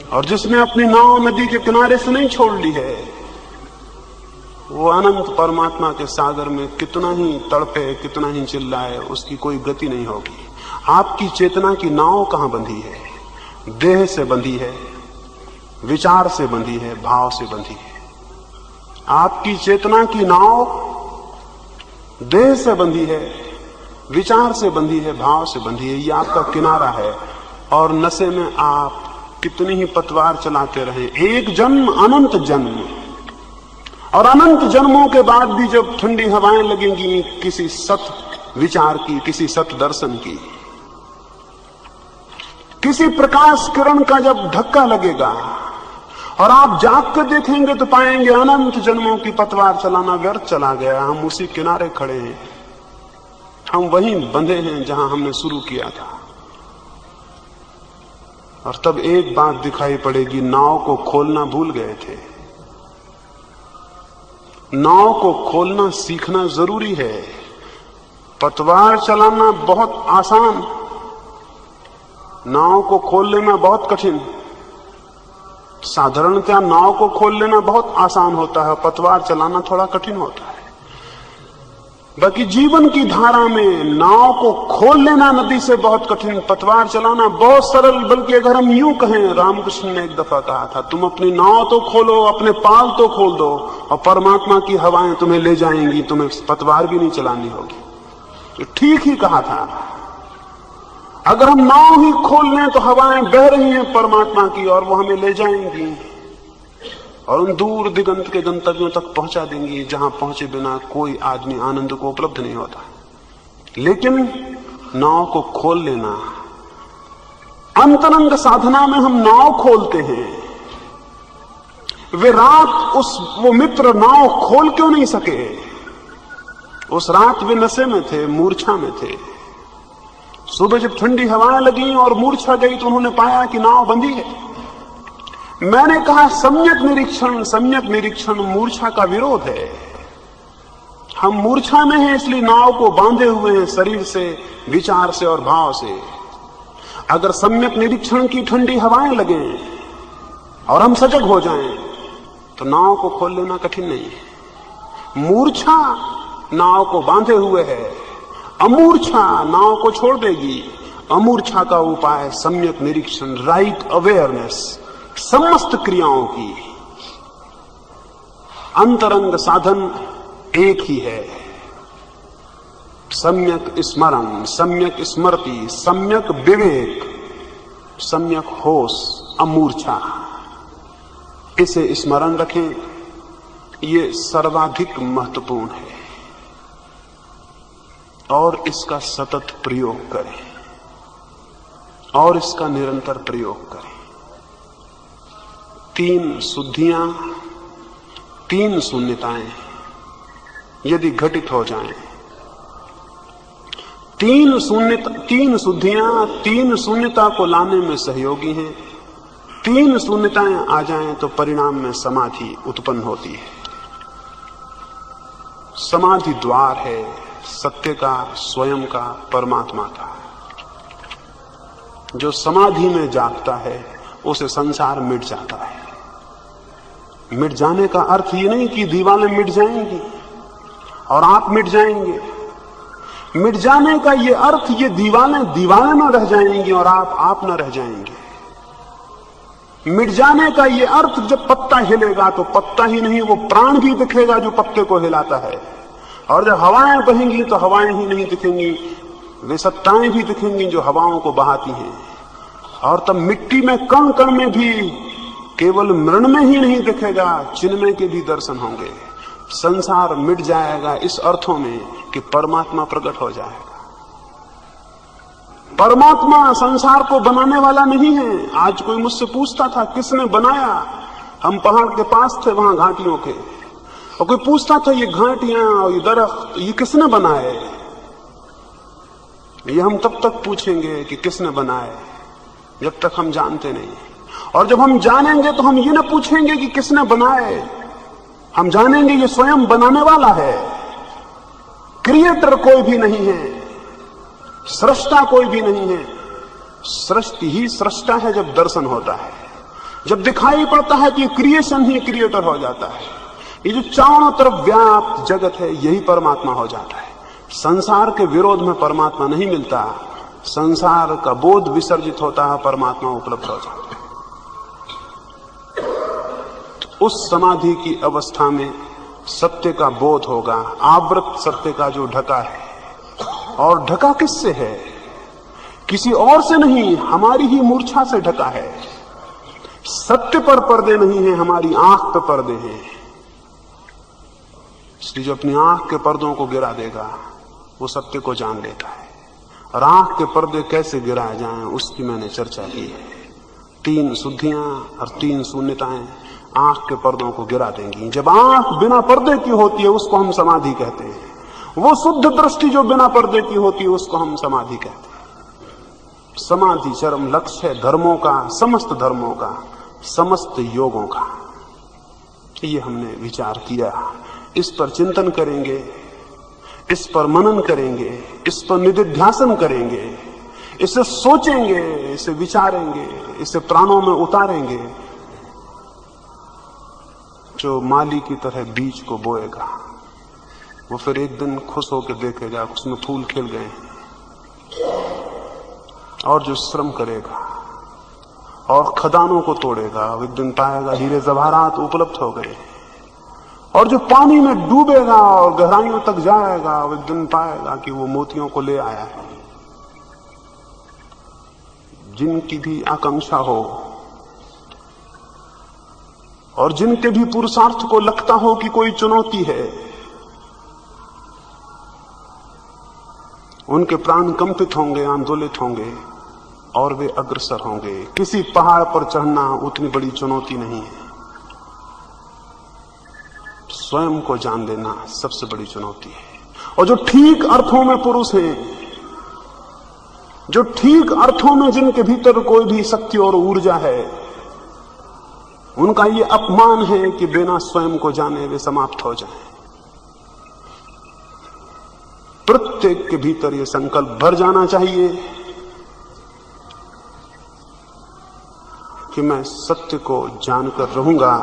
और जिसने अपनी नाव नदी के किनारे से नहीं छोड़ ली है, वो अनंत परमात्मा के सागर में कितना ही तड़पे, कितना ही चिल्लाए, उसकी कोई गति नहीं होगी। आपकी चेतना की नाव कहां बंधी है? देह से बंधी है, विचार से बंधी है, भाव से बंधी है। आपकी चेतना की नाव देह से बंधी है, विचार से बंधी है, भाव से बंधी है। ये आपका किनारा है। और नशे में आप कितनी ही पतवार चलाते रहे, एक जन्म अनंत जन्म, और अनंत जन्मों के बाद भी जब ठंडी हवाएं लगेंगी किसी सत विचार की, किसी सत दर्शन की, किसी प्रकाश किरण का जब धक्का लगेगा और आप जाग कर देखेंगे, तो पाएंगे अनंत जन्मों की पतवार चलाना व्यर्थ चला गया। हम उसी किनारे खड़े हैं, हम वहीं बंधे हैं जहां हमने शुरू किया था। और तब एक बात दिखाई पड़ेगी, नाव को खोलना भूल गए थे। नाव को खोलना सीखना जरूरी है। पतवार चलाना बहुत आसान, नाव को खोल लेना बहुत कठिन। साधारणतः नाव को खोल लेना बहुत आसान होता है, पतवार चलाना थोड़ा कठिन होता है। बाकी जीवन की धारा में नाव को खोल लेना नदी से बहुत कठिन, पतवार चलाना बहुत सरल। बल्कि अगर हम यूं कहें, रामकृष्ण ने एक दफा कहा था, तुम अपनी नाव तो खोलो, अपने पाल तो खोल दो, और परमात्मा की हवाएं तुम्हें ले जाएंगी, तुम्हें पतवार भी नहीं चलानी होगी। तो ठीक ही कहा था। अगर हम नाव ही खोल लें तो हवाएं बह रही हैं परमात्मा की, और वो हमें ले जाएंगी और उन दूर दिगंत के गंतव्यों तक पहुंचा देंगी जहां पहुंचे बिना कोई आदमी आनंद को उपलब्ध नहीं होता। लेकिन नाव को खोल लेना, अंतरंग साधना में हम नाव खोलते हैं। वे रात वो मित्र नाव खोल क्यों नहीं सके? उस रात वे नशे में थे, मूर्छा में थे। सुबह जब ठंडी हवाएं लगी और मूर्छा गई तो उन्होंने पाया कि नाव बंधी है। मैंने कहा सम्यक निरीक्षण मूर्छा का विरोध है। हम मूर्छा में हैं, इसलिए नाव को बांधे हुए हैं शरीर से, विचार से और भाव से। अगर सम्यक निरीक्षण की ठंडी हवाएं लगें और हम सजग हो जाएं, तो नाव को खोल लेना कठिन नहीं है। मूर्छा नाव को बांधे हुए है, अमूर्छा नाव को छोड़ देगी। अमूर्छा का उपाय सम्यक निरीक्षण, राइट अवेयरनेस समस्त क्रियाओं की। अंतरंग साधन एक ही है, सम्यक स्मरण, सम्यक स्मृति, सम्यक विवेक, सम्यक होश, अमूर्छा, इसे स्मरण रखें। ये सर्वाधिक महत्वपूर्ण है और इसका सतत प्रयोग करें और इसका निरंतर प्रयोग करें। 3 शुद्धियां, 3 शून्यताएं यदि घटित हो जाएं, 3 शुद्धियां 3 शून्यता को लाने में सहयोगी हैं। 3 शून्यताएं आ जाएं तो परिणाम में समाधि उत्पन्न होती है। समाधि द्वार है सत्य का, स्वयं का, परमात्मा का। जो समाधि में जागता है उसे संसार मिट जाता है। मिट जाने का अर्थ ये नहीं कि दीवारें मिट जाएंगी और आप मिट जाएंगे। मिट जाने का ये अर्थ, ये दीवारें न रह जाएंगी और आप न रह जाएंगे। मिट जाने का ये अर्थ, जब पत्ता हिलेगा तो पत्ता ही नहीं, वो प्राण भी दिखेगा जो पत्ते को हिलाता है। और जब हवाएं बहेंगी तो हवाएं ही नहीं दिखेंगी, वे सत्ताएं भी दिखेंगी जो हवाओं को बहाती हैं। और तब मिट्टी में कण कण में भी केवल मृण में ही नहीं दिखेगा, चिन्मय के भी दर्शन होंगे। संसार मिट जाएगा इस अर्थों में कि परमात्मा प्रकट हो जाएगा। परमात्मा संसार को बनाने वाला नहीं है। आज कोई मुझसे पूछता था किसने बनाया, हम पहाड़ के पास थे वहां घाटियों के, और कोई पूछता था ये घाटियां और ये दरख्त ये किसने बनाए। ये हम तब तक पूछेंगे कि किसने बनाए जब तक हम जानते नहीं। और जब हम जानेंगे तो हम ये ना पूछेंगे कि किसने बनाए, हम जानेंगे ये स्वयं बनाने वाला है। क्रिएटर कोई भी नहीं है, सृष्टा कोई भी नहीं है। सृष्टि ही सृष्टा है जब दर्शन होता है, जब दिखाई पड़ता है कि क्रिएशन ही क्रिएटर हो जाता है। ये जो चारों तरफ व्याप्त जगत है यही परमात्मा हो जाता है। संसार के विरोध में परमात्मा नहीं मिलता, संसार का बोध विसर्जित होता है, परमात्मा उपलब्ध हो जाता है। तो उस समाधि की अवस्था में सत्य का बोध होगा, आवृत सत्य का जो ढका है। और ढका किससे है? किसी और से नहीं, हमारी ही मूर्छा से ढका है। सत्य पर पर्दे नहीं है, हमारी आंख पे पर्दे हैं। इसलिए जो अपनी आंख के पर्दों को गिरा देगा वो सत्य को जान लेता है। और आंख के पर्दे कैसे गिराए जाएं उसकी मैंने चर्चा की है। 3 शुद्धियां और 3 शून्यताएं आंख के पर्दों को गिरा देंगी। जब आंख बिना पर्दे की होती है उसको हम समाधि कहते हैं। वो शुद्ध दृष्टि जो बिना पर्दे की होती है उसको हम समाधि कहते हैं। समाधि चरम लक्ष्य है धर्मों का, समस्त धर्मों का, समस्त योगों का। ये हमने विचार किया, इस पर चिंतन करेंगे, इस पर मनन करेंगे, इस पर निधिध्यासन करेंगे, इसे सोचेंगे, इसे विचारेंगे, इसे प्राणों में उतारेंगे। जो माली की तरह बीज को बोएगा वो फिर एक दिन खुश होकर देखेगा उसमें फूल खिल गए हैं। और जो श्रम करेगा और खदानों को तोड़ेगा वो एक दिन पाएगा हीरे जवाहरात उपलब्ध हो गए। और जो पानी में डूबेगा और गहराइयों तक जाएगा वो एक दिन पाएगा कि वो मोतियों को ले आया है। जिनकी भी आकांक्षा हो और जिनके भी पुरुषार्थ को लगता हो कि कोई चुनौती है, उनके प्राण कंपित होंगे, आंदोलित होंगे और वे अग्रसर होंगे। किसी पहाड़ पर चढ़ना उतनी बड़ी चुनौती नहीं है, स्वयं को जान लेना सबसे बड़ी चुनौती है। और जो ठीक अर्थों में पुरुष हैं, जो ठीक अर्थों में जिनके भीतर कोई भी शक्ति और ऊर्जा है, उनका ये अपमान है कि बिना स्वयं को जाने वे समाप्त हो जाएं। प्रत्येक के भीतर ये संकल्प भर जाना चाहिए कि मैं सत्य को जानकर रहूंगा,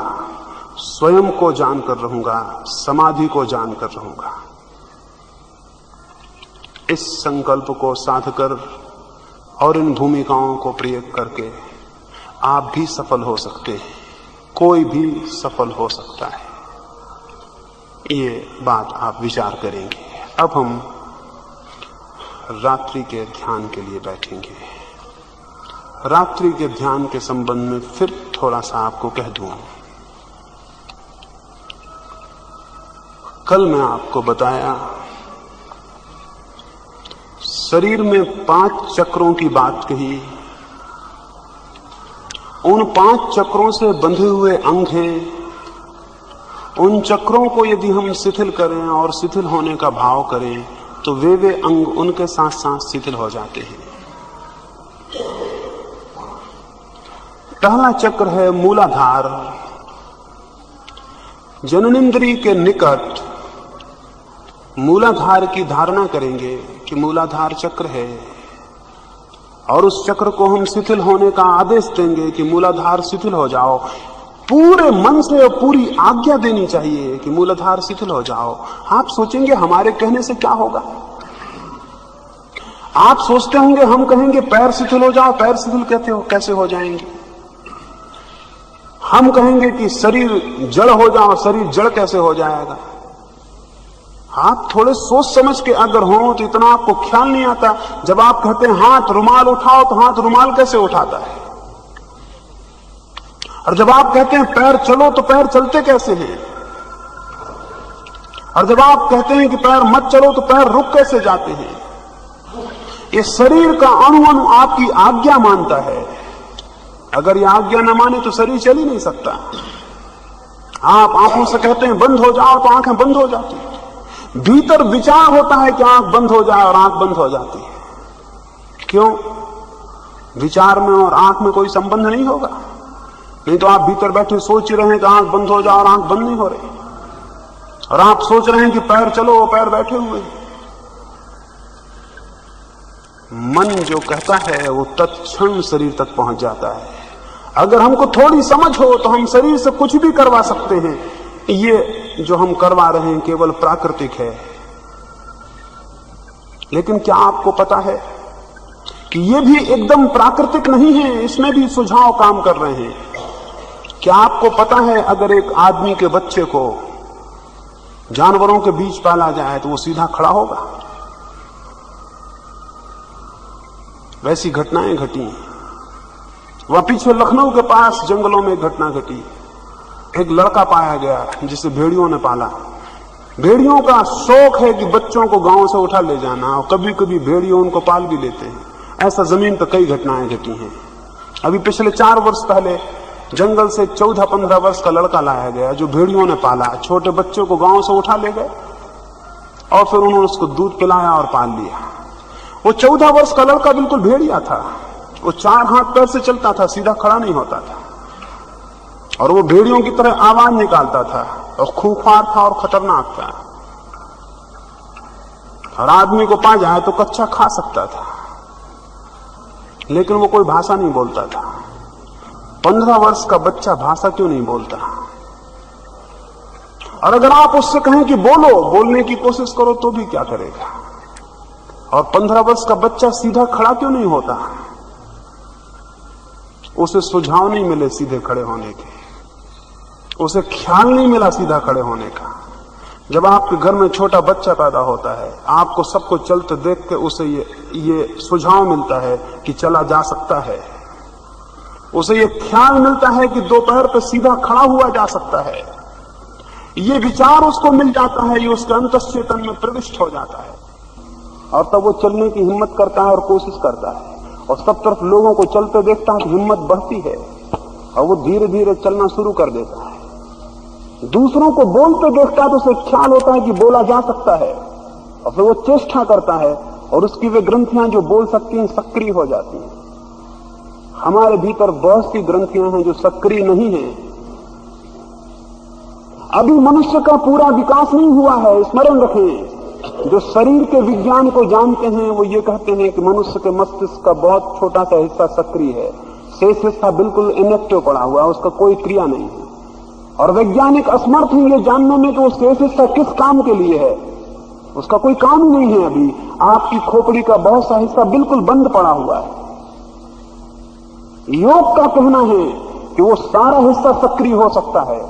स्वयं को जानकर रहूंगा, समाधि को जानकर रहूंगा। इस संकल्प को साधकर और इन भूमिकाओं को प्रयोग करके आप भी सफल हो सकते हैं, कोई भी सफल हो सकता है। ये बात आप विचार करेंगे। अब हम रात्रि के ध्यान के लिए बैठेंगे। रात्रि के ध्यान के संबंध में फिर थोड़ा सा आपको कह दूं। कल मैं आपको बताया शरीर में 5 चक्रों की बात कही। उन 5 चक्रों से बंधे हुए अंग हैं। उन चक्रों को यदि हम शिथिल करें और शिथिल होने का भाव करें तो वे अंग उनके साथ साथ शिथिल हो जाते हैं। पहला चक्र है मूलाधार। जननेंद्रिय के निकट मूलाधार की धारणा करेंगे कि मूलाधार चक्र है और उस चक्र को हम शिथिल होने का आदेश देंगे कि मूलाधार शिथिल हो जाओ। पूरे मन से और पूरी आज्ञा देनी चाहिए कि मूलाधार शिथिल हो जाओ। आप सोचेंगे हमारे कहने से क्या होगा? आप सोचते होंगे हम कहेंगे पैर शिथिल हो जाओ। पैर शिथिल कहते हो कैसे हो जाएंगे? हम कहेंगे कि शरीर जड़ हो जाओ। शरीर जड़ कैसे हो जाएगा? आप थोड़े सोच समझ के अगर हो तो इतना आपको ख्याल नहीं आता। जब आप कहते हैं हाथ रुमाल उठाओ तो हाथ रुमाल कैसे उठाता है? और जब आप कहते हैं पैर चलो तो पैर चलते कैसे हैं? और जब आप कहते हैं कि पैर मत चलो तो पैर रुक कैसे जाते हैं? ये शरीर का अणु अणु आपकी आज्ञा मानता है। अगर ये आज्ञा न माने तो शरीर चल ही नहीं सकता। आप आंखों से कहते हैं बंद हो जाओ तो आंखें बंद हो जाती है। भीतर विचार होता है कि आंख बंद हो जाए और आंख बंद हो जाती है। क्यों? विचार में और आंख में कोई संबंध नहीं होगा। नहीं तो आप भीतर बैठे सोच रहे हैं कि आंख बंद हो जाए और आंख बंद नहीं हो रही, और आप सोच रहे हैं कि पैर चलो, पैर बैठे हुए। मन जो कहता है वो तत्क्षण शरीर तक पहुंच जाता है। अगर हमको थोड़ी समझ हो तो हम शरीर से कुछ भी करवा सकते हैं। ये जो हम करवा रहे हैं केवल प्राकृतिक है। लेकिन क्या आपको पता है कि ये भी एकदम प्राकृतिक नहीं है? इसमें भी सुझाव काम कर रहे हैं। क्या आपको पता है अगर एक आदमी के बच्चे को जानवरों के बीच पाला जाए तो वो सीधा खड़ा होगा? वैसी घटनाएं घटी। वहां पीछे लखनऊ के पास जंगलों में एक घटना घटी। एक लड़का पाया गया जिसे भेड़ियों ने पाला। भेड़ियों का शौक है कि बच्चों को गांव से उठा ले जाना, और कभी कभी भेड़ियों उनको पाल भी लेते हैं। ऐसा जमीन पर कई घटनाएं घटी हैं। अभी पिछले 4 वर्ष पहले जंगल से 14-15 वर्ष का लड़का लाया गया जो भेड़ियों ने पाला। छोटे बच्चों को गांव से उठा ले गए और फिर उन्होंने उसको दूध पिलाया और पाल लिया। वो 14 वर्ष का लड़का बिल्कुल भेड़िया था। वो 4 हाथ पैर से चलता था, सीधा खड़ा नहीं होता था, और वो भेड़ियों की तरह आवाज निकालता था और खूंखार था और खतरनाक था। और आदमी को पा जाए तो कच्चा खा सकता था, लेकिन वो कोई भाषा नहीं बोलता था। 15 वर्ष का बच्चा भाषा क्यों नहीं बोलता? और अगर आप उससे कहें कि बोलो, बोलने की कोशिश करो तो भी क्या करेगा? और 15 वर्ष का बच्चा सीधा खड़ा क्यों नहीं होता? उसे सुझाव नहीं मिले सीधे खड़े होने के, उसे ख्याल नहीं मिला सीधा खड़े होने का। जब आपके घर में छोटा बच्चा पैदा होता है, आपको सबको चलते देख के उसे ये सुझाव मिलता है कि चला जा सकता है। उसे ये ख्याल मिलता है कि 2 पैर पर सीधा खड़ा हुआ जा सकता है। ये विचार उसको मिल जाता है, ये उसके अंतश्चेतन में प्रविष्ट हो जाता है, और तब वो चलने की हिम्मत करता है और कोशिश करता है, और सब तरफ लोगों को चलते देखता है तो हिम्मत बढ़ती है और वो धीरे धीरे चलना शुरू कर देता है। दूसरों को बोलते देखता है तो उसे ख्याल होता है कि बोला जा सकता है, और फिर वो चेष्टा करता है और उसकी वे ग्रंथियां जो बोल सकती हैं सक्रिय हो जाती हैं। हमारे भीतर बहुत सी ग्रंथियां हैं जो सक्रिय नहीं हैं। अभी मनुष्य का पूरा विकास नहीं हुआ है। स्मरण रखें, जो शरीर के विज्ञान को जानते हैं वो ये कहते हैं कि मनुष्य के मस्तिष्क का बहुत छोटा सा हिस्सा सक्रिय है, शेष हिस्सा बिल्कुल इनएक्टिव पड़ा हुआ है, उसका कोई क्रिया नहीं है। और वैज्ञानिक असमर्थ हैं ये जानने में कि वो शेष हिस्सा किस काम के लिए है, उसका कोई काम ही नहीं है। अभी आपकी खोपड़ी का बहुत सा हिस्सा बिल्कुल बंद पड़ा हुआ है। योग का कहना है कि वो सारा हिस्सा सक्रिय हो सकता है।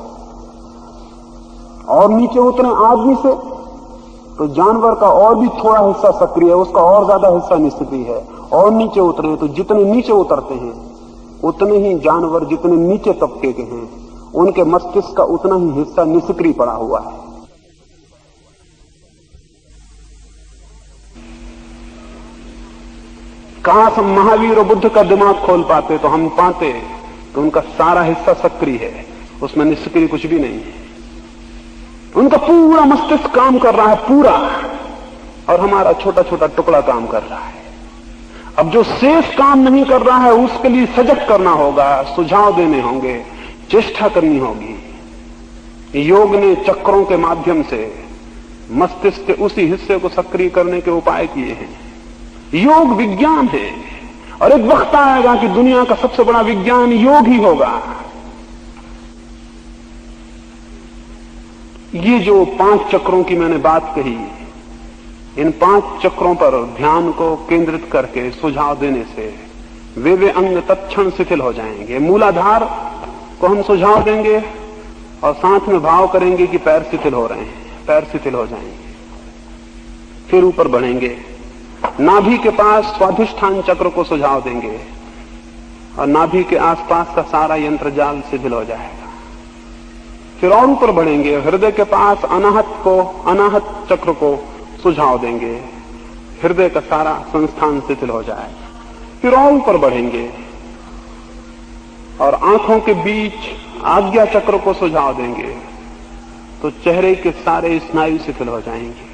और नीचे उतरे आदमी से तो जानवर का और भी थोड़ा हिस्सा सक्रिय है, उसका और ज्यादा हिस्सा निष्क्रिय है, और नीचे उतरे तो जितने नीचे उतरते हैं उतने ही जानवर जितने नीचे तबके के हैं उनके मस्तिष्क का उतना ही हिस्सा निष्क्रिय पड़ा हुआ है। काश हम महावीर और बुद्ध का दिमाग खोल पाते तो हम पाते तो उनका सारा हिस्सा सक्रिय है, उसमें निष्क्रिय कुछ भी नहीं है। उनका पूरा मस्तिष्क काम कर रहा है पूरा, और हमारा छोटा छोटा टुकड़ा काम कर रहा है। अब जो शेष काम नहीं कर रहा है उसके लिए सजग करना होगा, सुझाव देने होंगे, चेष्टा करनी होगी। योग ने चक्रों के माध्यम से मस्तिष्क के उसी हिस्से को सक्रिय करने के उपाय किए हैं। योग विज्ञान है, और एक वक्त आएगा कि दुनिया का सबसे बड़ा विज्ञान योग ही होगा। ये जो 5 चक्रों की मैंने बात कही, इन 5 चक्रों पर ध्यान को केंद्रित करके सुझाव देने से वे अंग तत्क्षण शिथिल हो जाएंगे। मूलाधार को हम सुझाव देंगे और साथ में भाव करेंगे कि पैर शिथिल हो रहे हैं, पैर शिथिल हो जाएंगे। फिर ऊपर बढ़ेंगे, नाभि के पास स्वाधिष्ठान चक्र को सुझाव देंगे और नाभि के आसपास का सारा यंत्र जाल शिथिल हो जाएगा। फिर और ऊपर बढ़ेंगे, हृदय के पास अनाहत चक्र को सुझाव देंगे, हृदय का सारा संस्थान शिथिल हो जाएगा। फिर और ऊपर बढ़ेंगे और आंखों के बीच आज्ञा चक्र को सुझाव देंगे तो चेहरे के सारे स्नायु शिथिल हो जाएंगे।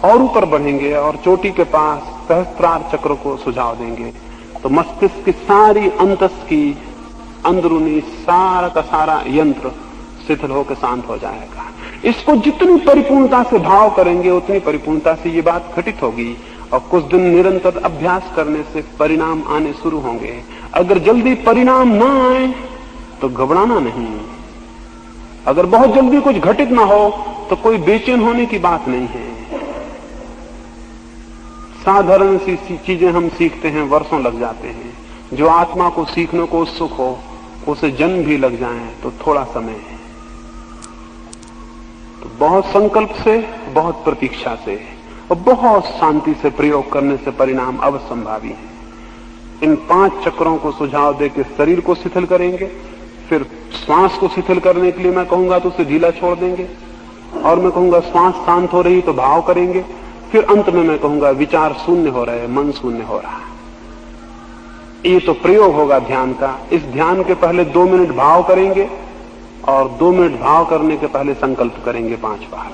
और ऊपर बढ़ेंगे और चोटी के पास सहस्त्रार चक्र को सुझाव देंगे तो मस्तिष्क की सारी अंतस की अंदरूनी सारा का सारा यंत्र शिथिल होकर शांत हो जाएगा। इसको जितनी परिपूर्णता से भाव करेंगे उतनी परिपूर्णता से ये बात घटित होगी, और कुछ दिन निरंतर अभ्यास करने से परिणाम आने शुरू होंगे। अगर जल्दी परिणाम ना आए तो घबराना नहीं, अगर बहुत जल्दी कुछ घटित ना हो तो कोई बेचैन होने की बात नहीं है। साधारण सी चीजें हम सीखते हैं, वर्षों लग जाते हैं। जो आत्मा को सीखने को उत्सुक हो उसे जन्म भी लग जाए तो थोड़ा समय है। तो बहुत संकल्प से, बहुत प्रतीक्षा से और बहुत शांति से प्रयोग करने से परिणाम अवश्यंभावी है। इन 5 चक्रों को सुझाव देकर शरीर को शिथिल करेंगे, फिर श्वास को शिथिल करने के लिए मैं कहूंगा तो उसे ढीला छोड़ देंगे, और मैं कहूंगा श्वास शांत हो रही तो भाव करेंगे, फिर अंत में मैं कहूंगा विचार शून्य हो रहे, मन शून्य हो रहा। ये तो प्रयोग होगा ध्यान का। इस ध्यान के पहले 2 मिनट भाव करेंगे और 2 मिनट भाव करने के पहले संकल्प करेंगे 5 बार।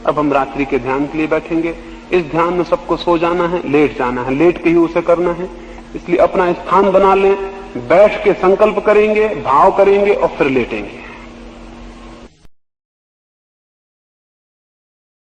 अब हम रात्रि के ध्यान के लिए बैठेंगे। इस ध्यान में सबको सो जाना है, लेट जाना है, लेट के ही उसे करना है, इसलिए अपना स्थान बना लें, बैठ के संकल्प करेंगे, भाव करेंगे और फिर लेटेंगे।